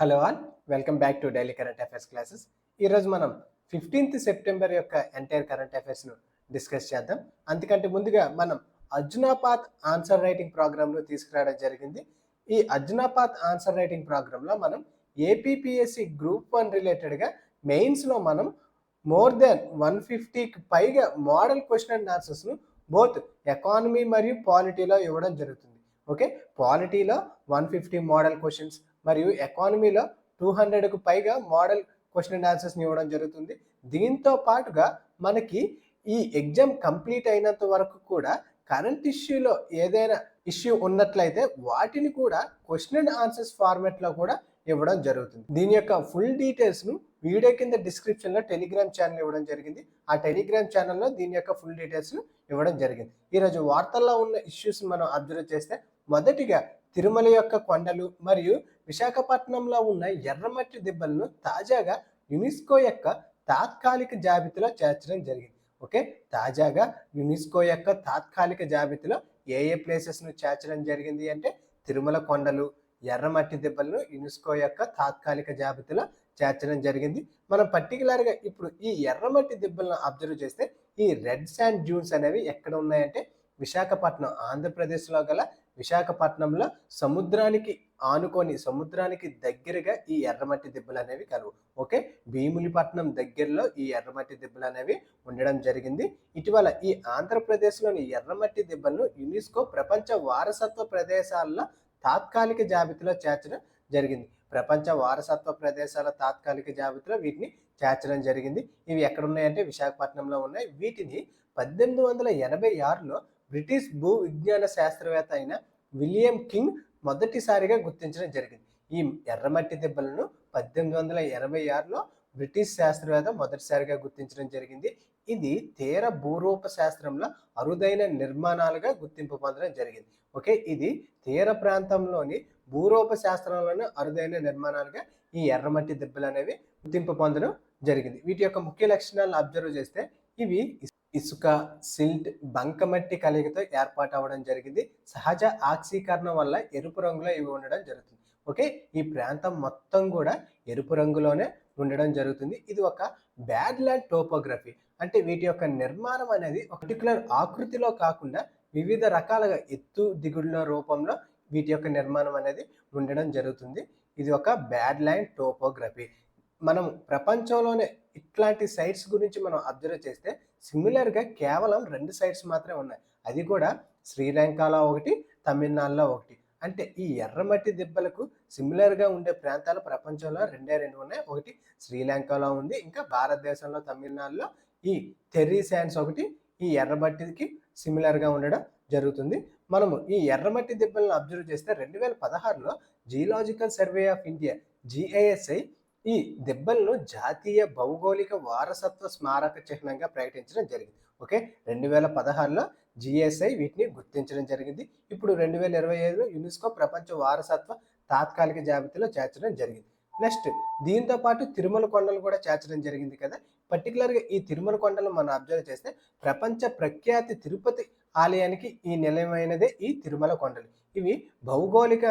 Hello all, welcome back to daily current affairs classes. ఈరోజు మనం 15th September యొక్క entire current అఫైర్స్ను discuss చేద్దాం. అందుకంటే ముందుగా మనం అర్జునాపాత్ ఆన్సర్ రైటింగ్ ప్రోగ్రామ్ను తీసుకురావడం జరిగింది. ఈ అర్జునాపాత్ ఆన్సర్ రైటింగ్ ప్రోగ్రాంలో మనం ఏపీపీఎస్సి గ్రూప్ 1 రిలేటెడ్గా మెయిన్స్లో మనం మోర్ దెన్ 150కి పైగా మోడల్ క్వశ్చన్ అండ్ ఆన్సర్స్ను బోత్ ఎకానమీ మరియు పాలిటీలో ఇవ్వడం జరుగుతుంది. ఓకే, పాలిటీలో 150 మోడల్ క్వశ్చన్స్ మరియు ఎకానమీలో 200కు పైగా మోడల్ క్వశ్చన్ అండ్ ఆన్సర్స్ని ఇవ్వడం జరుగుతుంది. దీంతో పాటుగా మనకి ఈ ఎగ్జామ్ కంప్లీట్ అయినంత వరకు కూడా కరెంట్ ఇష్యూలో ఏదైనా ఇష్యూ ఉన్నట్లయితే వాటిని కూడా క్వశ్చన్ అండ్ ఆన్సర్స్ ఫార్మాట్లో కూడా ఇవ్వడం జరుగుతుంది. దీని యొక్క ఫుల్ డీటెయిల్స్ను వీడియో కింద డిస్క్రిప్షన్లో టెలిగ్రామ్ ఛానల్ ఇవ్వడం జరిగింది. ఆ టెలిగ్రామ్ ఛానల్లో దీని యొక్క ఫుల్ డీటెయిల్స్ను ఇవ్వడం జరిగింది. ఈరోజు వార్తల్లో ఉన్న ఇష్యూస్ మనం అబ్జర్వ్ చేస్తే మొదటిగా తిరుమల యొక్క కొండలు మరియు విశాఖపట్నంలో ఉన్న ఎర్రమట్టి దిబ్బలను తాజాగా యునెస్కో యొక్క తాత్కాలిక జాబితాలో చేర్చడం జరిగింది. ఓకే, తాజాగా యునెస్కో యొక్క తాత్కాలిక జాబితాలో ఏ ప్లేసెస్ను చేర్చడం జరిగింది అంటే తిరుమల కొండలు, ఎర్రమట్టి దిబ్బలను యునెస్కో యొక్క తాత్కాలిక జాబితాలో చేర్చడం జరిగింది. మనం పర్టికులర్గా ఇప్పుడు ఈ ఎర్రమట్టి దిబ్బలను అబ్జర్వ్ చేస్తే ఈ రెడ్ శాండ్ డ్యూన్స్ అనేవి ఎక్కడ ఉన్నాయంటే విశాఖపట్నం, ఆంధ్రప్రదేశ్లో గల విశాఖపట్నంలో సముద్రానికి ఆనుకొని సముద్రానికి దగ్గరగా ఈ ఎర్రమట్టి దిబ్బలు అనేవి కలవు. ఓకే, భీమునిపట్నం దగ్గరలో ఈ ఎర్రమట్టి దిబ్బలు అనేవి ఉండడం జరిగింది. ఇటీవల ఈ ఆంధ్రప్రదేశ్లోని ఎర్రమట్టి దిబ్బలను యునెస్కో ప్రపంచ వారసత్వ ప్రదేశాల్లో తాత్కాలిక జాబితాలో చేర్చడం జరిగింది. ప్రపంచ వారసత్వ ప్రదేశాల తాత్కాలిక జాబితాలో వీటిని చేర్చడం జరిగింది. ఇవి ఎక్కడ ఉన్నాయంటే విశాఖపట్నంలో ఉన్నాయి. వీటిని 1886లో బ్రిటిష్ భూ విజ్ఞాన శాస్త్రవేత్త అయిన విలియం కింగ్ మొదటిసారిగా గుర్తించడం జరిగింది. ఈ ఎర్రమట్టి దిబ్బలను 1886లో బ్రిటిష్ శాస్త్రవేత్త మొదటిసారిగా గుర్తించడం జరిగింది. ఇది తీర భూరూప శాస్త్రంలో అరుదైన నిర్మాణాలుగా గుర్తింపు పొందడం జరిగింది. ఓకే, ఇది తీర ప్రాంతంలోని భూరూప శాస్త్రంలోని అరుదైన నిర్మాణాలుగా ఈ ఎర్రమట్టి దిబ్బలు అనేవి గుర్తింపు పొందడం జరిగింది. వీటి యొక్క ముఖ్య లక్షణాలను అబ్జర్వ్ చేస్తే ఇవి ఇసుక, సిల్ట్, బంకమట్టి కలయికతో ఏర్పాటు అవ్వడం జరిగింది. సహజ ఆక్సీకరణం వల్ల ఎరుపు రంగులో ఇవి ఉండడం జరుగుతుంది. ఓకే, ఈ ప్రాంతం మొత్తం కూడా ఎరుపు రంగులోనే ఉండడం జరుగుతుంది. ఇది ఒక బ్యాడ్ ల్యాండ్ టోపోగ్రఫీ. అంటే వీటి యొక్క నిర్మాణం అనేది ఒక పర్టికులర్ ఆకృతిలో కాకుండా వివిధ రకాలుగా ఎత్తు దిగుడుల రూపంలో వీటి యొక్క నిర్మాణం అనేది ఉండడం జరుగుతుంది. ఇది ఒక బ్యాడ్ ల్యాండ్ టోపోగ్రఫీ. మనం ప్రపంచంలోనే ఇట్లాంటి సైట్స్ గురించి మనం అబ్జర్వ్ చేస్తే సిమిలర్గా కేవలం 2 సైట్స్ మాత్రమే ఉన్నాయి. అది కూడా శ్రీలంకలో ఒకటి, తమిళనాడులో ఒకటి. అంటే ఈ ఎర్రమట్టి దిబ్బలకు సిమిలర్గా ఉండే ప్రాంతాలు ప్రపంచంలో 2 ఉన్నాయి. ఒకటి శ్రీలంకలో ఉంది, ఇంకా భారతదేశంలో తమిళనాడులో ఈ టెర్రీ శాండ్స్ ఒకటి ఈ ఎర్రమట్టికి సిమిలర్గా ఉండడం జరుగుతుంది. మనము ఈ ఎర్రమట్టి దిబ్బలను అబ్జర్వ్ చేస్తే 2016లో geological survey of India GISI ఈ దిబ్బలను జాతీయ భౌగోళిక వారసత్వ స్మారక చిహ్నంగా ప్రకటించడం జరిగింది. ఓకే, 2016లో GISI వీటిని గుర్తించడం జరిగింది. ఇప్పుడు 2025లో యునెస్కో ప్రపంచ వారసత్వ తాత్కాలిక జాబితాలో చేర్చడం జరిగింది. నెక్స్ట్ దీంతో పాటు తిరుమల కొండలు కూడా చేర్చడం జరిగింది కదా. పర్టికులర్గా ఈ తిరుమల కొండలు మనం అబ్జర్వ్ చేస్తే ప్రపంచ ప్రఖ్యాతి తిరుపతి ఆలయానికి ఈ నిలయమైనదే ఈ తిరుమల కొండలు. ఇవి భౌగోళిక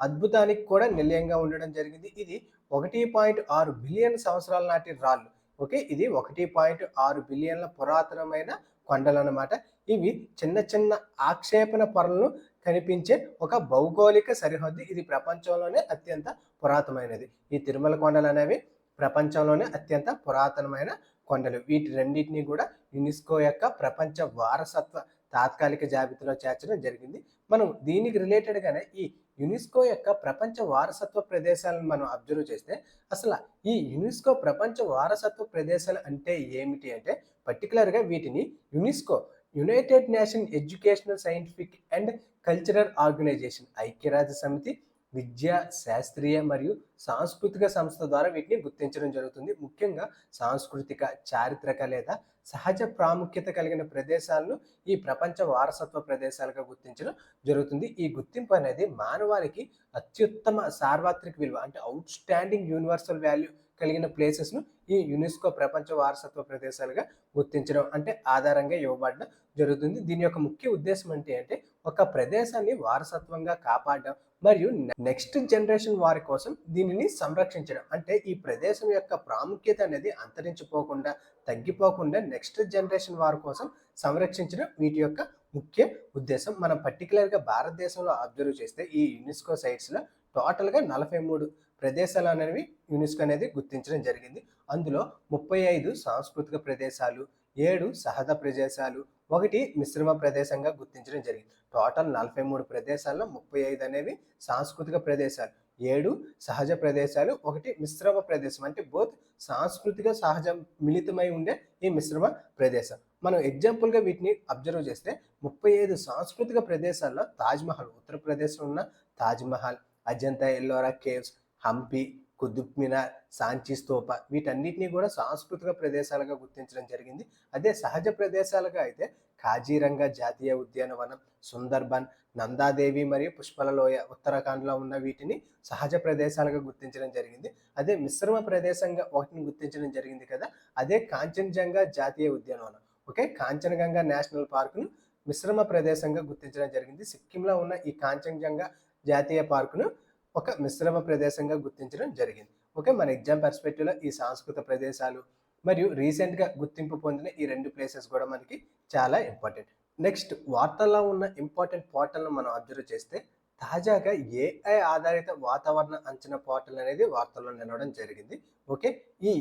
అద్భుతానికి కూడా నిలయంగా ఉండడం జరిగింది. ఇది 1.6 బిలియన్ సంవత్సరాల నాటి రాళ్ళు. ఓకే, ఇది 1.6 బిలియన్ల పురాతనమైన కొండలు అన్నమాట. ఇవి చిన్న చిన్న ఆక్షేపణ పొరలను కనిపించే ఒక భౌగోళిక సరిహద్దు. ఇది ప్రపంచంలోనే అత్యంత పురాతనమైనది. ఈ తిరుమల కొండలు అనేవి ప్రపంచంలోనే అత్యంత పురాతనమైన కొండలు. వీటి రెండింటినీ కూడా యునెస్కో యొక్క ప్రపంచ వారసత్వ తాత్కాలిక జాబితాలో చేర్చడం జరిగింది. మనం దీనికి రిలేటెడ్గానే ఈ యునెస్కో యొక్క ప్రపంచ వారసత్వ ప్రదేశాలను మనం అబ్జర్వ్ చేస్తే అసలు ఈ యునెస్కో ప్రపంచ వారసత్వ ప్రదేశాలు అంటే ఏమిటి అంటే పర్టికులర్గా వీటిని UNESCO united nation educational, scientific and cultural organisation ఐక్యరాజ్య సమితి విద్యా, శాస్త్రీయ మరియు సాంస్కృతిక సంస్థ ద్వారా వీటిని గుర్తించడం జరుగుతుంది. ముఖ్యంగా సాంస్కృతిక, చారిత్రక లేదా సహజ ప్రాముఖ్యత కలిగిన ప్రదేశాలను ఈ ప్రపంచ వారసత్వ ప్రదేశాలుగా గుర్తించడం జరుగుతుంది. ఈ గుర్తింపు అనేది మానవాళికి అత్యుత్తమ సార్వత్రిక విలువ అంటే అవుట్ స్టాండింగ్ యూనివర్సల్ వాల్యూ కలిగిన ప్లేసెస్ను ఈ యునెస్కో ప్రపంచ వారసత్వ ప్రదేశాలుగా గుర్తించడం అంటే ఆధారంగా ఇవ్వబడడం జరుగుతుంది. దీని యొక్క ముఖ్య ఉద్దేశం అంటే ఒక ప్రదేశాన్ని వారసత్వంగా కాపాడడం మరియు నెక్స్ట్ జనరేషన్ వారి కోసం దీనిని సంరక్షించడం. అంటే ఈ ప్రదేశం యొక్క ప్రాముఖ్యత అనేది అంతరించిపోకుండా, తగ్గిపోకుండా నెక్స్ట్ జనరేషన్ వారి కోసం సంరక్షించడం వీటి యొక్క ముఖ్య ఉద్దేశం. మనం పర్టికులర్గా భారతదేశంలో అబ్జర్వ్ చేస్తే ఈ యునెస్కో సైట్స్లో టోటల్గా 43 ప్రదేశాలు అనేవి యునెస్కో అనేది గుర్తించడం జరిగింది. అందులో 35 సాంస్కృతిక ప్రదేశాలు, 7 సహజ ప్రదేశాలు, 1 మిశ్రమ ప్రదేశంగా గుర్తించడం జరిగింది. టోటల్ 43 ప్రదేశాల్లో 35 అనేవి సాంస్కృతిక ప్రదేశాలు, 7 సహజ ప్రదేశాలు, 1 మిశ్రమ ప్రదేశం. అంటే బోత్ సాంస్కృతిక సహజం మిళితమై ఉండే ఈ మిశ్రమ ప్రదేశం. మనం ఎగ్జాంపుల్గా వీటిని అబ్జర్వ్ చేస్తే 35 సాంస్కృతిక ప్రదేశాల్లో తాజ్మహల్, ఉత్తరప్రదేశ్లో ఉన్న తాజ్మహల్, అజంతా ఎల్లోరా కేవ్స్, హంపి, కుతుబ్ మినార్, సాంచి స్తూప వీటన్నిటిని కూడా సాంస్కృతిక ప్రదేశాలుగా గుర్తించడం జరిగింది. అదే సహజ ప్రదేశాలుగా అయితే కాజీరంగా జాతీయ ఉద్యానవనం, సుందర్బన్, నందాదేవి మరియు పుష్పల లోయ ఉత్తరాఖండ్లో ఉన్న వీటిని సహజ ప్రదేశాలుగా గుర్తించడం జరిగింది. అదే మిశ్రమ ప్రదేశంగా ఒకటిని గుర్తించడం జరిగింది కదా, అదే కాంచన్జంగా జాతీయ ఉద్యానవనం. ఓకే, కాంచనగంగా నేషనల్ పార్కును మిశ్రమ ప్రదేశంగా గుర్తించడం జరిగింది. సిక్కింలో ఉన్న ఈ కాంచన్జంగా జాతీయ పార్కును ఒక మిశ్రమ ప్రదేశంగా గుర్తించడం జరిగింది. ఓకే, మన ఎగ్జామ్ పర్స్పెక్టివ్లో ఈ సాంస్కృతిక ప్రదేశాలు మరియు రీసెంట్గా గుర్తింపు పొందిన ఈ 2 ప్లేసెస్ కూడా మనకి చాలా ఇంపార్టెంట్. నెక్స్ట్ వార్తల్లో ఉన్న ఇంపార్టెంట్ పోర్టల్ను మనం అబ్జర్వ్ చేస్తే తాజాగా ఏఐ ఆధారిత వాతావరణ అంచనా పోర్టల్ అనేది వార్తల్లో నిలవడం జరిగింది. ఓకే, ఈ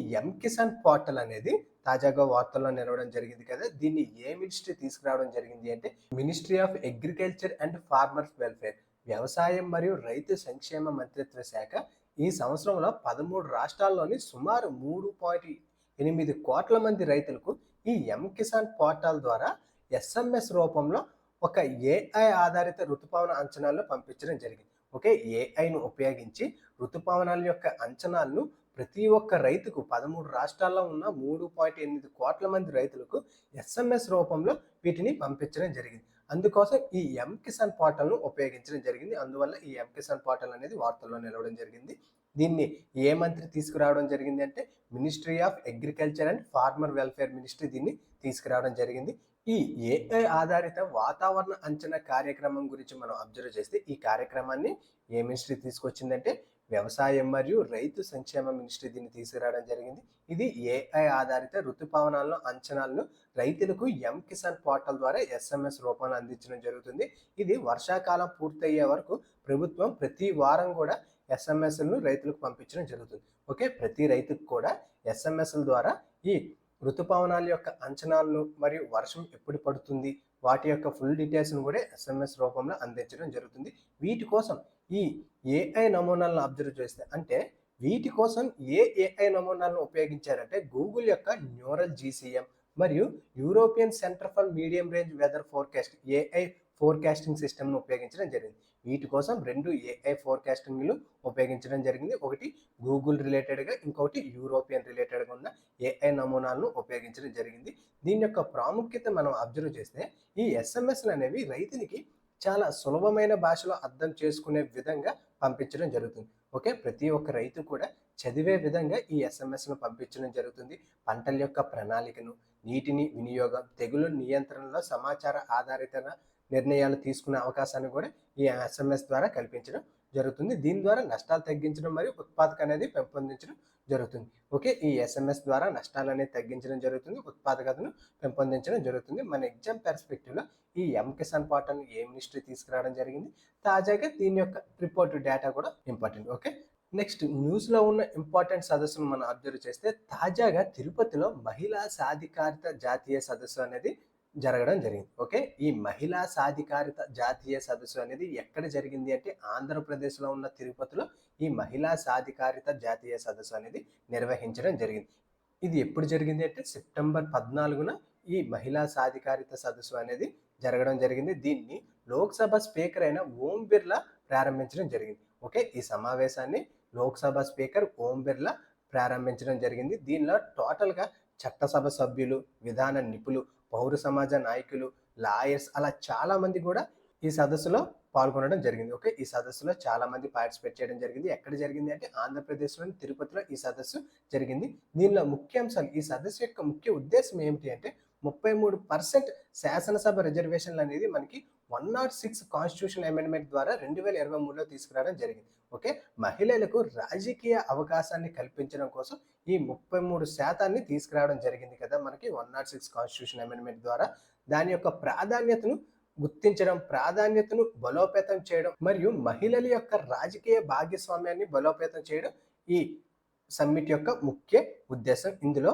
కిసాన్ పోర్టల్ అనేది తాజాగా వార్తల్లో నిలవడం జరిగింది కదా. దీన్ని ఏ మినిస్ట్రీ తీసుకురావడం జరిగింది అంటే ministry of agriculture and farmers welfare, వ్యవసాయం మరియు రైతు సంక్షేమ మంత్రిత్వ శాఖ ఈ సంవత్సరంలో 13 రాష్ట్రాల్లోని సుమారు 3.8 కోట్ల మంది రైతులకు ఈ కిసాన్ పోర్టల్ ద్వారా ఎస్ఎంఎస్ రూపంలో ఒక ఏఐ ఆధారిత ఋతుపవన అంచనాలను పంపించడం జరిగింది. ఓకే, ఏఐను ఉపయోగించి ఋతుపవనాల యొక్క అంచనాలను ప్రతి ఒక్క రైతుకు 13 రాష్ట్రాల్లో ఉన్న 3.8 కోట్ల మంది రైతులకు ఎస్ఎంఎస్ రూపంలో వీటిని పంపించడం జరిగింది. అందుకోసం ఈ కిసాన్ పోర్టల్ను ఉపయోగించడం జరిగింది. అందువల్ల ఈ కిసాన్ పోర్టల్ అనేది వార్తల్లో నిలవడం జరిగింది. దీన్ని ఏ మంత్రి తీసుకురావడం జరిగింది అంటే ministry of agriculture and farmer welfare ministry దీన్ని తీసుకురావడం జరిగింది. ఈ ఏఐ ఆధారిత వాతావరణ అంచనా కార్యక్రమం గురించి మనం అబ్జర్వ్ చేస్తే ఈ కార్యక్రమాన్ని ఏ మినిస్ట్రీ తీసుకొచ్చిందంటే వ్యవసాయం మరియు రైతు సంక్షేమ మినిస్ట్రీ దీన్ని తీసుకురావడం జరిగింది. ఇది ఏఐ ఆధారిత ఋతుపవనాలను అంచనాలను రైతులకు కిసాన్ పోర్టల్ ద్వారా ఎస్ఎంఎస్ రూపంలో అందించడం జరుగుతుంది. ఇది వర్షాకాలం పూర్తయ్యే వరకు ప్రభుత్వం ప్రతి వారం కూడా ఎస్ఎంఎస్లను రైతులకు పంపించడం జరుగుతుంది. ఓకే, ప్రతి రైతుకు కూడా ఎస్ఎంఎస్ల ద్వారా ఈ ఋతుపవనాల యొక్క అంచనాలను మరియు వర్షం ఎప్పుడు పడుతుంది వాటి యొక్క ఫుల్ డీటెయిల్స్ను కూడా ఎస్ఎంఎస్ రూపంలో అందించడం జరుగుతుంది. వీటి కోసం ఈ ఏఐ నమూనాలను అబ్జర్వ్ చేస్తే అంటే వీటి కోసం ఏఐ నమూనాలను ఉపయోగించారంటే గూగుల్ యొక్క న్యూరల్ జీసీఎం మరియు European centre for medium range weather forecast AI forecasting సిస్టమ్ను ఉపయోగించడం జరిగింది. వీటి కోసం 2 ఏఐ ఫోర్కాస్టింగ్లు ఉపయోగించడం జరిగింది. ఒకటి గూగుల్ రిలేటెడ్గా, ఇంకొకటి యూరోపియన్ రిలేటెడ్గా ఉన్న ఏఐ నమూనాలను ఉపయోగించడం జరిగింది. దీని యొక్క ప్రాముఖ్యత మనం అబ్జర్వ్ చేస్తే ఈ ఎస్ఎంఎస్లు అనేవి రైతునికి చాలా సులభమైన భాషలో అర్థం చేసుకునే విధంగా పంపించడం జరుగుతుంది. ఓకే, ప్రతి ఒక్క రైతు కూడా చదివే విధంగా ఈ ఎస్ఎంఎస్ను పంపించడం జరుగుతుంది. పంటల యొక్క ప్రణాళికను, నీటిని వినియోగం, తెగులు నియంత్రణలో సమాచార ఆధారిత నిర్ణయాలు తీసుకునే అవకాశాన్ని కూడా ఈ ఎస్ఎంఎస్ ద్వారా కల్పించడం జరుగుతుంది. దీని ద్వారా నష్టాలు తగ్గించడం మరియు ఉత్పాదక అనేది పెంపొందించడం జరుగుతుంది. ఓకే, ఈ ఎస్ఎంఎస్ ద్వారా నష్టాలు అనేది తగ్గించడం జరుగుతుంది, ఉత్పాదకతను పెంపొందించడం జరుగుతుంది. మన ఎగ్జామ్ పర్స్పెక్టివ్లో ఈ కిసాన్ పోర్టల్ని ఏ మినిస్ట్రీ తీసుకురావడం జరిగింది, తాజాగా దీని యొక్క రిపోర్ట్ డేటా కూడా ఇంపార్టెంట్. ఓకే, నెక్స్ట్ న్యూస్లో ఉన్న ఇంపార్టెంట్ సదస్సును మనం అబ్జర్వ్ చేస్తే తాజాగా తిరుపతిలో మహిళా సాధికారిత జాతీయ సదస్సు అనేది జరగడం జరిగింది. ఓకే, ఈ మహిళా సాధికారిత జాతీయ సదస్సు అనేది ఎక్కడ జరిగింది అంటే ఆంధ్రప్రదేశ్లో ఉన్న తిరుపతిలో ఈ మహిళా సాధికారిత జాతీయ సదస్సు అనేది నిర్వహించడం జరిగింది. ఇది ఎప్పుడు జరిగింది అంటే సెప్టెంబర్ 14న ఈ మహిళా సాధికారిత సదస్సు అనేది జరగడం జరిగింది. దీన్ని లోక్సభ స్పీకర్ అయిన ఓం బిర్లా ప్రారంభించడం జరిగింది. ఓకే, ఈ సమావేశాన్ని లోక్సభ స్పీకర్ ఓం బిర్లా ప్రారంభించడం జరిగింది. దీనిలో టోటల్గా చట్టసభ సభ్యులు, విధాన నిపుణులు, పౌర సమాజ నాయకులు, లాయర్స్ అలా చాలా మంది కూడా ఈ సదస్సులో పాల్గొనడం జరిగింది. ఓకే, ఈ సదస్సులో చాలా మంది పార్టిసిపేట్ చేయడం జరిగింది. ఎక్కడ జరిగింది అంటే ఆంధ్రప్రదేశ్లోని తిరుపతిలో ఈ సదస్సు జరిగింది. దీనిలో ముఖ్యాంశాలు, ఈ సదస్సు యొక్క ముఖ్య ఉద్దేశం ఏమిటి అంటే 33% శాసనసభ రిజర్వేషన్లు అనేది మనకి 106 కాన్స్టిట్యూషన్ అమెండ్మెంట్ ద్వారా 2023లో తీసుకురావడం జరిగింది. ఓకే, మహిళలకు రాజకీయ అవకాశాన్ని కల్పించడం కోసం ఈ 33% తీసుకురావడం జరిగింది కదా మనకి 106 కాన్స్టిట్యూషన్ అమెండ్మెంట్ ద్వారా. దాని యొక్క ప్రాధాన్యతను గుర్తించడం, ప్రాధాన్యతను బలోపేతం చేయడం మరియు మహిళల యొక్క రాజకీయ భాగస్వామ్యాన్ని బలోపేతం చేయడం ఈ సమ్మిట్ యొక్క ముఖ్య ఉద్దేశం. ఇందులో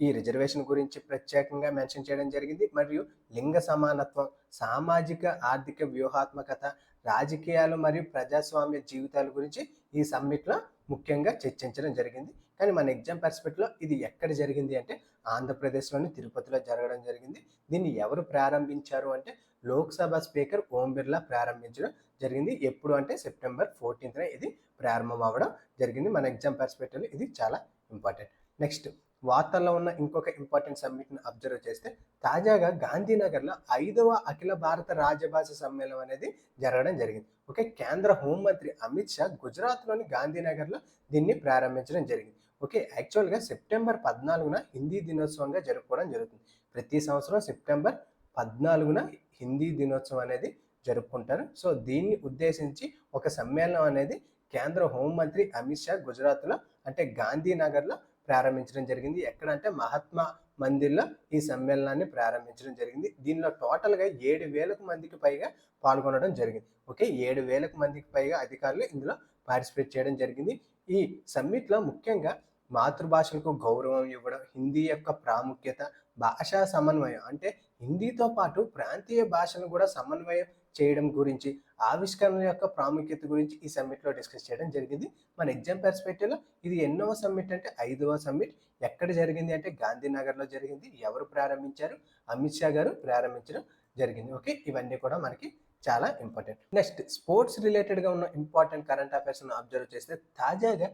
ఈ రిజర్వేషన్ గురించి ప్రత్యేకంగా మెన్షన్ చేయడం జరిగింది మరియు లింగ సమానత్వం, సామాజిక ఆర్థిక వ్యూహాత్మకత, రాజకీయాలు మరియు ప్రజాస్వామ్య జీవితాల గురించి ఈ సమ్మిట్లో ముఖ్యంగా చర్చించడం జరిగింది. కానీ మన ఎగ్జామ్ పర్స్పెక్టివ్లో ఇది ఎక్కడ జరిగింది అంటే ఆంధ్రప్రదేశ్లోని తిరుపతిలో జరగడం జరిగింది. దీన్ని ఎవరు ప్రారంభించారు అంటే లోక్సభ స్పీకర్ ఓం బిర్లా ప్రారంభించడం జరిగింది. ఎప్పుడు అంటే సెప్టెంబర్ 14న ఇది ప్రారంభం అవ్వడం జరిగింది. మన ఎగ్జామ్ పర్స్పెక్టివ్లో ఇది చాలా ఇంపార్టెంట్. నెక్స్ట్, వార్తల్లో ఉన్న ఇంకొక ఇంపార్టెంట్ సమ్మిట్ని అబ్జర్వ్ చేస్తే తాజాగా గాంధీనగర్లో 5వ అఖిల భారత రాజభాష సమ్మేళనం అనేది జరగడం జరిగింది. ఓకే, కేంద్ర హోంమంత్రి అమిత్ షా గుజరాత్లోని గాంధీనగర్లో దీన్ని ప్రారంభించడం జరిగింది. ఓకే, యాక్చువల్గా సెప్టెంబర్ 14న హిందీ దినోత్సవంగా జరుపుకోవడం జరుగుతుంది. ప్రతి సంవత్సరం సెప్టెంబర్ 14న హిందీ దినోత్సవం అనేది జరుపుకుంటారు. సో దీన్ని ఉద్దేశించి ఒక సమ్మేళనం అనేది కేంద్ర హోంమంత్రి అమిత్ షా గుజరాత్లో అంటే గాంధీనగర్లో ప్రారంభించడం జరిగింది. ఎక్కడంటే మహాత్మా మందిర్లో ఈ సమ్మేళనాన్ని ప్రారంభించడం జరిగింది. దీనిలో టోటల్గా 7,000 మందికి పైగా పాల్గొనడం జరిగింది. ఓకే, 7,000 మందికి పైగా అధికారులు ఇందులో పార్టిసిపేట్ చేయడం జరిగింది. ఈ సమ్మిట్లో ముఖ్యంగా మాతృభాషలకు గౌరవం ఇవ్వడం, హిందీ యొక్క ప్రాముఖ్యత, భాషా సమన్వయం అంటే హిందీతో పాటు ప్రాంతీయ భాషను కూడా సమన్వయం చేయడం గురించి, ఆవిష్కరణ యొక్క ప్రాముఖ్యత గురించి ఈ సమ్మిట్లో డిస్కస్ చేయడం జరిగింది. మన ఎగ్జామ్ పర్స్పెక్టివ్లో ఇది ఎన్నవ సమ్మిట్ అంటే 5వ సమ్మిట్. ఎక్కడ జరిగింది అంటే గాంధీనగర్లో జరిగింది. ఎవరు ప్రారంభించారు? అమిత్ షా గారు ప్రారంభించడం జరిగింది. ఓకే, ఇవన్నీ కూడా మనకి చాలా ఇంపార్టెంట్. నెక్స్ట్, స్పోర్ట్స్ రిలేటెడ్గా ఉన్న ఇంపార్టెంట్ కరెంట్ అఫైర్స్ను అబ్జర్వ్ చేస్తే తాజాగా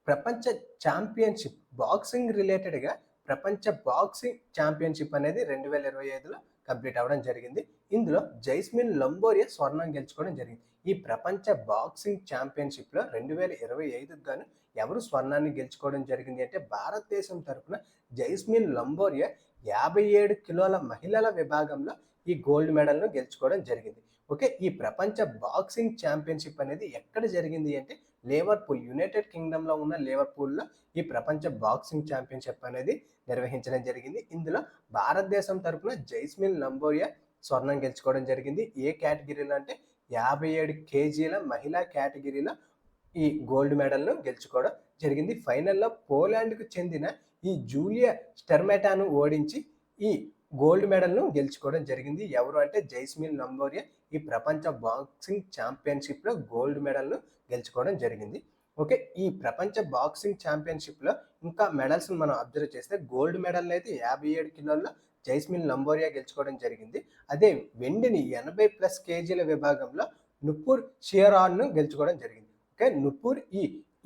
ప్రపంచ ఛాంపియన్షిప్ బాక్సింగ్ రిలేటెడ్గా ప్రపంచ బాక్సింగ్ ఛాంపియన్షిప్ అనేది 2025లో కంప్లీట్ అవ్వడం జరిగింది. ఇందులో జైస్మిన్ లంబోరియా స్వర్ణం గెలుచుకోవడం జరిగింది. ఈ ప్రపంచ బాక్సింగ్ ఛాంపియన్షిప్లో 2025కు గాను ఎవరు స్వర్ణాన్ని గెలుచుకోవడం జరిగింది అంటే భారతదేశం తరఫున జైస్మిన్ లంబోరియా 57 కిలోల మహిళల విభాగంలో ఈ గోల్డ్ మెడల్ను గెలుచుకోవడం జరిగింది. ఓకే, ఈ ప్రపంచ బాక్సింగ్ ఛాంపియన్షిప్ అనేది ఎక్కడ జరిగింది అంటే లివర్పూల్, యునైటెడ్ కింగ్డమ్లో ఉన్న లివర్పూల్లో ఈ ప్రపంచ బాక్సింగ్ ఛాంపియన్షిప్ అనేది నిర్వహించడం జరిగింది. ఇందులో భారతదేశం తరఫున జైస్మిన్ లంబోరియా స్వర్ణం గెలుచుకోవడం జరిగింది. ఏ కేటగిరీలో అంటే 57 కేజీల మహిళా కేటగిరీలో ఈ గోల్డ్ మెడల్ను గెలుచుకోవడం జరిగింది. ఫైనల్లో పోలాండ్కు చెందిన ఈ జూలియా స్టెర్మెటాను ఓడించి ఈ గోల్డ్ మెడల్ను గెలుచుకోవడం జరిగింది. ఎవరు అంటే జైస్మిన్ లంబోరియా ఈ ప్రపంచ బాక్సింగ్ ఛాంపియన్షిప్లో గోల్డ్ మెడల్ను గెలుచుకోవడం జరిగింది. ఓకే, ఈ ప్రపంచ బాక్సింగ్ ఛాంపియన్షిప్లో ఇంకా మెడల్స్ మనం అబ్జర్వ్ చేస్తే గోల్డ్ మెడల్ అయితే 57 కిలోల్లో జైస్మిన్ లంబోరియా గెలుచుకోవడం జరిగింది. అదే వెండిని 80+ కేజీల విభాగంలో నుపూర్ షియరాన్ను గెలుచుకోవడం జరిగింది. ఓకే, నుపూర్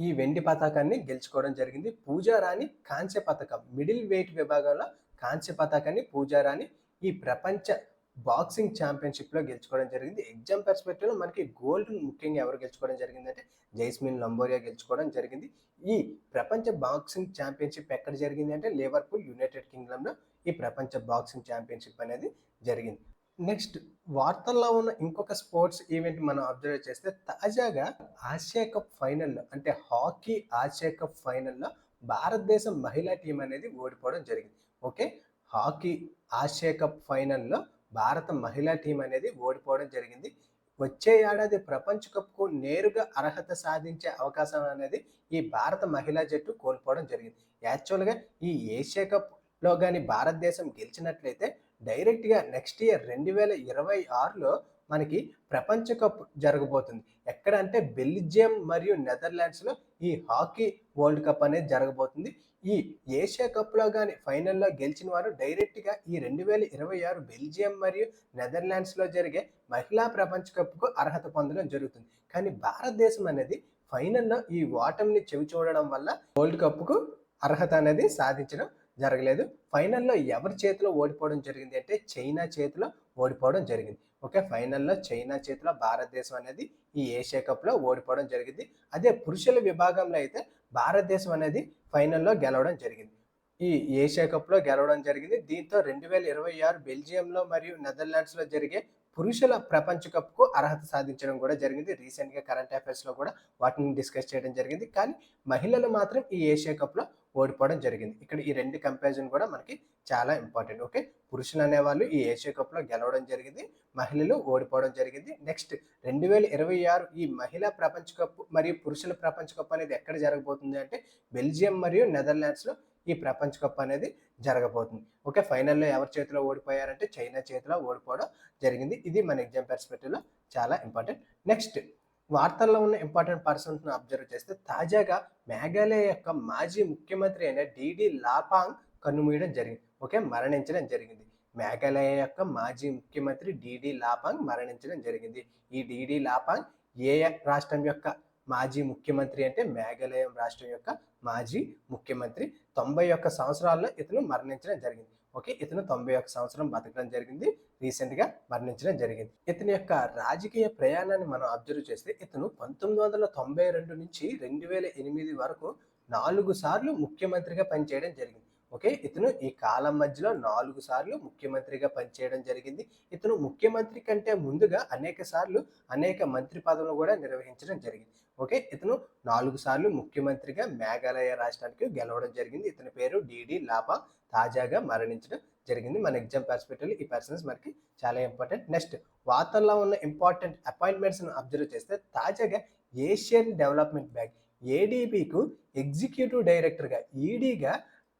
ఈ వెండి పతాకాన్ని గెలుచుకోవడం జరిగింది. పూజారాణి కాంస్య పథకం మిడిల్ వెయిట్ విభాగంలో కాంస్య పతాకాన్ని పూజారాణి ఈ ప్రపంచ బాక్సింగ్ ఛాంపియన్షిప్లో గెలుచుకోవడం జరిగింది. ఎగ్జామ్ పర్స్పెక్టివ్లో మనకి గోల్డ్ ముఖ్యంగా ఎవరు గెలుచుకోవడం జరిగిందంటే జైస్మిన్ లంబోరియా గెలుచుకోవడం జరిగింది. ఈ ప్రపంచ బాక్సింగ్ ఛాంపియన్షిప్ ఎక్కడ జరిగింది అంటే లివర్పూల్, యునైటెడ్ కింగ్డమ్లో ఈ ప్రపంచ బాక్సింగ్ ఛాంపియన్షిప్ అనేది జరిగింది. నెక్స్ట్, వార్తల్లో ఉన్న ఇంకొక స్పోర్ట్స్ ఈవెంట్ మనం అబ్జర్వ్ చేస్తే తాజాగా ఆసియా కప్ ఫైనల్లో అంటే హాకీ ఆసియా కప్ ఫైనల్లో భారతదేశం మహిళా టీం అనేది ఓడిపోవడం జరిగింది. ఓకే, హాకీ ఆసియా కప్ ఫైనల్లో భారత మహిళా టీం అనేది ఓడిపోవడం జరిగింది. వచ్చే ఏడాది ప్రపంచ కప్కు నేరుగా అర్హత సాధించే అవకాశం అనేది ఈ భారత మహిళా జట్టు కోల్పోవడం జరిగింది. యాక్చువల్గా ఈ ఏషియా కప్లో కానీ భారతదేశం గెలిచినట్లయితే డైరెక్ట్గా నెక్స్ట్ ఇయర్ 2026లో మనకి ప్రపంచ కప్ జరగబోతుంది. ఎక్కడ అంటే బెల్జియం మరియు నెదర్లాండ్స్లో ఈ హాకీ వరల్డ్ కప్ అనేది జరగబోతుంది. ఈ ఏషియా కప్లో కానీ ఫైనల్లో గెలిచిన వారు డైరెక్ట్గా ఈ 2026 బెల్జియం మరియు నెదర్లాండ్స్లో జరిగే మహిళా ప్రపంచ కప్కు అర్హత పొందడం జరుగుతుంది. కానీ భారతదేశం అనేది ఫైనల్లో ఈ ఓటమిని చెవి చూడడం వల్ల వరల్డ్ కప్కు అర్హత అనేది సాధించడం జరగలేదు. ఫైనల్లో ఎవరి చేతిలో ఓడిపోవడం జరిగింది అంటే చైనా చేతిలో ఓడిపోవడం జరిగింది. ఓకే, ఫైనల్లో చైనా చేతిలో భారతదేశం అనేది ఈ ఏషియా కప్లో ఓడిపోవడం జరిగింది. అదే పురుషుల విభాగంలో అయితే భారతదేశం అనేది ఫైనల్లో గెలవడం జరిగింది. ఈ ఏషియా కప్లో గెలవడం జరిగింది. దీంతో 2026 బెల్జియంలో మరియు నెదర్లాండ్స్లో జరిగే పురుషుల ప్రపంచ కప్కు అర్హత సాధించడం కూడా జరిగింది. రీసెంట్గా కరెంట్ అఫైర్స్లో కూడా వాటిని డిస్కస్ చేయడం జరిగింది. కానీ మహిళలు మాత్రం ఈ ఏషియా కప్లో ఓడిపోవడం జరిగింది. ఇక్కడ ఈ రెండు కంపారిజన్ కూడా మనకి చాలా ఇంపార్టెంట్. ఓకే, పురుషులు అనేవాళ్ళు ఈ ఏషియా కప్లో గెలవడం జరిగింది, మహిళలు ఓడిపోవడం జరిగింది. నెక్స్ట్ 2026 ఈ మహిళా ప్రపంచ కప్ మరియు పురుషుల ప్రపంచ కప్ అనేది ఎక్కడ జరగబోతుంది అంటే బెల్జియం మరియు నెదర్లాండ్స్లో ఈ ప్రపంచ కప్ అనేది జరగబోతుంది. ఓకే, ఫైనల్లో ఎవరి చేతిలో ఓడిపోయారంటే చైనా చేతిలో ఓడిపోవడం జరిగింది. ఇది మన ఎగ్జామ్ పర్స్పెక్టివ్లో చాలా ఇంపార్టెంట్. నెక్స్ట్ వార్తల్లో ఉన్న ఇంపార్టెంట్ పర్సన్స్ను అబ్జర్వ్ చేస్తే తాజాగా మేఘాలయ యొక్క మాజీ ముఖ్యమంత్రి అయిన డిడి లాపాంగ్ కన్నుమూయడం జరిగింది. ఓకే, మరణించడం జరిగింది. మేఘాలయ యొక్క మాజీ ముఖ్యమంత్రి డిడి లాపాంగ్ మరణించడం జరిగింది. ఈ డిడి లాపాంగ్ ఏ రాష్ట్రం యొక్క మాజీ ముఖ్యమంత్రి అంటే మేఘాలయం రాష్ట్రం యొక్క మాజీ ముఖ్యమంత్రి. 91 సంవత్సరాల్లో ఇతను మరణించడం జరిగింది. ఓకే, ఇతను 91 సంవత్సరం బతకడం జరిగింది, రీసెంట్గా మరణించడం జరిగింది. ఇతని యొక్క రాజకీయ ప్రయాణాన్ని మనం అబ్జర్వ్ చేస్తే ఇతను 1992 నుంచి 2008 వరకు 4 సార్లు ముఖ్యమంత్రిగా పనిచేయడం జరిగింది. ఓకే, ఇతను ఈ కాలం మధ్యలో 4 సార్లు ముఖ్యమంత్రిగా పనిచేయడం జరిగింది. ఇతను ముఖ్యమంత్రి కంటే ముందుగా అనేక మంత్రి పదవులు కూడా నిర్వహించడం జరిగింది. ఓకే, ఇతను 4 సార్లు ముఖ్యమంత్రిగా మేఘాలయ రాష్ట్రానికి గెలవడం జరిగింది. ఇతని పేరు డిడి లాపా, తాజాగా మరణించడం జరిగింది. మన ఎగ్జామ్ పర్స్పెక్టివ్లో ఈ పర్సన్స్ మనకి చాలా ఇంపార్టెంట్. నెక్స్ట్ వార్తల్లో ఉన్న ఇంపార్టెంట్ అపాయింట్మెంట్స్ను అబ్జర్వ్ చేస్తే తాజాగా ఏషియన్ డెవలప్మెంట్ బ్యాంక్ ఏడీబీకు ఎగ్జిక్యూటివ్ డైరెక్టర్గా ఈడీగా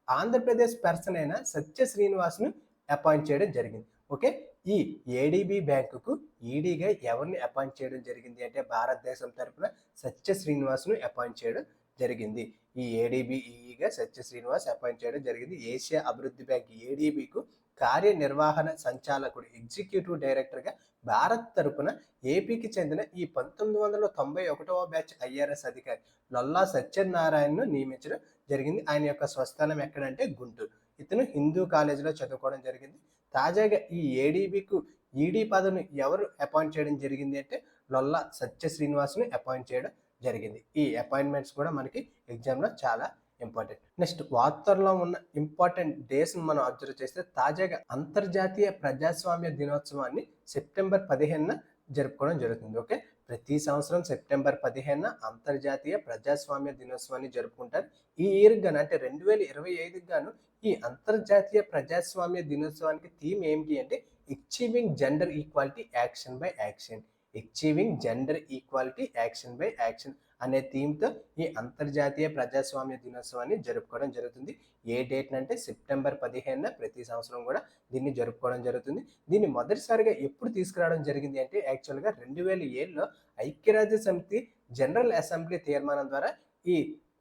ఆంధ్రప్రదేశ్ పర్సన్ అయిన సత్య శ్రీనివాస్ను అపాయింట్ చేయడం జరిగింది. ఓకే, ఈ ఏడీబీ బ్యాంకుకు ఈడీగా ఎవరిని అపాయింట్ చేయడం జరిగింది అంటే భారతదేశం తరఫున సత్య శ్రీనివాస్ను అపాయింట్ చేయడం జరిగింది. ఈ ఏడీబీ ఈగా సత్య శ్రీనివాస్ అపాయింట్ చేయడం జరిగింది. ఏషియా అభివృద్ధి బ్యాంక్ ఏడీబీకు కార్యనిర్వహణ సంచాలకుడు ఎగ్జిక్యూటివ్ డైరెక్టర్గా భారత్ తరపున ఏపీకి చెందిన ఈ 1991వ బ్యాచ్ ఐఆర్ఎస్ అధికారి లొల్లా సత్యనారాయణను నియమించడం జరిగింది. ఆయన యొక్క స్వస్థలం ఎక్కడంటే గుంటూరు. ఇతను హిందూ కాలేజీలో చదువుకోవడం జరిగింది. తాజాగా ఈ ఏడీబీకు ఈడీ పదవిని ఎవరు అపాయింట్ చేయడం జరిగింది అంటే లొల్లా సత్య శ్రీనివాస్ను అపాయింట్ చేయడం జరిగింది. ఈ అపాయింట్మెంట్స్ కూడా మనకి ఎగ్జామ్లో చాలా ఇంపార్టెంట్. నెక్స్ట్ వార్తల్లో ఉన్న ఇంపార్టెంట్ డేస్ మనం అబ్జర్వ్ చేస్తే తాజాగా అంతర్జాతీయ ప్రజాస్వామ్య దినోత్సవాన్ని సెప్టెంబర్ 15న జరుపుకోవడం జరుగుతుంది. ఓకే, ప్రతి సంవత్సరం సెప్టెంబర్ 15న అంతర్జాతీయ ప్రజాస్వామ్య దినోత్సవాన్ని జరుపుకుంటారు. ఈ ఇయర్ గాను అంటే 2025 గాను ఈ అంతర్జాతీయ ప్రజాస్వామ్య దినోత్సవానికి థీమ్ ఏంటి అంటే achieving gender equality action by action. Achieving gender equality action by action అనే థీమ్తో ఈ అంతర్జాతీయ ప్రజాస్వామ్య దినోత్సవాన్ని జరుపుకోవడం జరుగుతుంది. ఏ డేట్ అంటే సెప్టెంబర్ 15న ప్రతి సంవత్సరం కూడా దీన్ని జరుపుకోవడం జరుగుతుంది. దీన్ని మొదటిసారిగా ఎప్పుడు తీసుకురావడం జరిగింది అంటే యాక్చువల్గా 2007లో ఐక్యరాజ్య సమితి జనరల్ అసెంబ్లీ తీర్మానం ద్వారా ఈ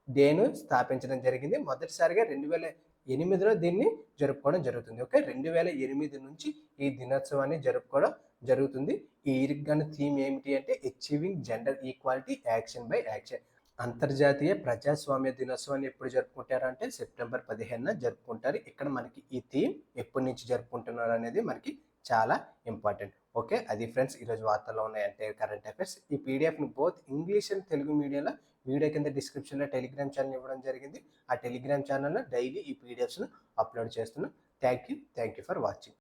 డేను స్థాపించడం జరిగింది. మొదటిసారిగా 2008లో దీన్ని జరుపుకోవడం జరుగుతుంది. ఓకే, 2008 నుంచి ఈ దినోత్సవాన్ని జరుపుకోవడం జరుగుతుంది. ఈ ఇరుగ్గాన థీమ్ ఏమిటి అంటే achieving gender equality action by action. అంతర్జాతీయ ప్రజాస్వామ్య దినోత్సవాన్ని ఎప్పుడు జరుపుకుంటారంటే సెప్టెంబర్ 15న జరుపుకుంటారు. ఇక్కడ మనకి ఈ థీమ్ ఎప్పటి నుంచి జరుపుకుంటున్నారు అనేది మనకి చాలా ఇంపార్టెంట్. ఓకే, అది ఫ్రెండ్స్ ఈరోజు వార్తల్లో ఉన్న ఎంటైర్ కరెంట్ అఫైర్స్. ఈ పీడిఎఫ్ని బోత్ ఇంగ్లీష్ అండ్ తెలుగు మీడియాలో వీడియో కింద డిస్క్రిప్షన్లో టెలిగ్రామ్ ఛానల్ ఇవ్వడం జరిగింది. ఆ టెలిగ్రామ్ ఛానల్లో డైలీ ఈ పీడిఎఫ్స్ను అప్లోడ్ చేస్తున్నాను. Thank you for watching.